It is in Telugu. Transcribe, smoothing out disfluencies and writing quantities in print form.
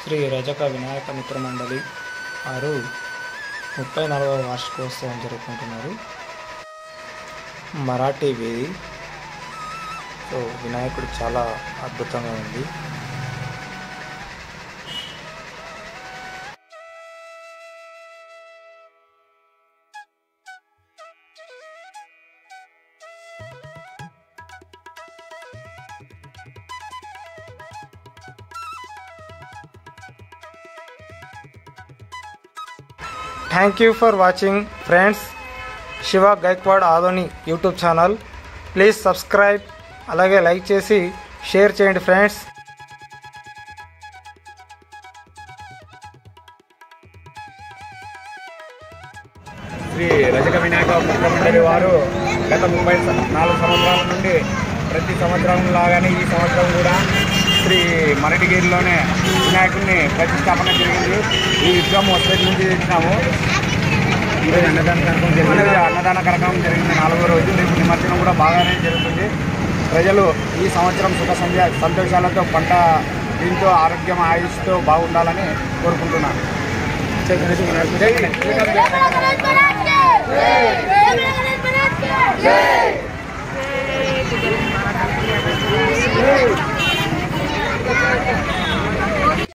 శ్రీ రజక వినాయక మిత్ర మండలి వారు 34వ వార్షికోత్సవం జరుపుకుంటున్నారు. మరాఠీ వీధి. సో వినాయకుడు చాలా అద్భుతంగా ఉంది. Thank you for watching friends. Shiva Gaikwad Adoni YouTube channel. Please subscribe, అలాగే లైక్ చేసి షేర్ చేయండి ఫ్రెండ్స్. శ్రీ రజక వినాయక మిత్ర మండలి వారు గత 34 సంవత్సరాల నుండి ప్రతి సంవత్సరం లాగానే ఈ సంవత్సరం కూడా శ్రీ మరటిగిరిలోనే వినాయకుడిని ప్రతిష్టాపన జరిగింది. ఈ విగ్రహం వసతి నుంచి తెచ్చినాము. ఈరోజు అన్నదాన కార్యక్రమం జరిగింది 4వ రోజు. రేపు నిమజ్జనం కూడా బాగానే జరుగుతుంది. ప్రజలు ఈ సంవత్సరం సుఖ సంతోషాలతో పంట దీంతో ఆరోగ్యం ఆయుష్తో బాగుండాలని కోరుకుంటున్నాను.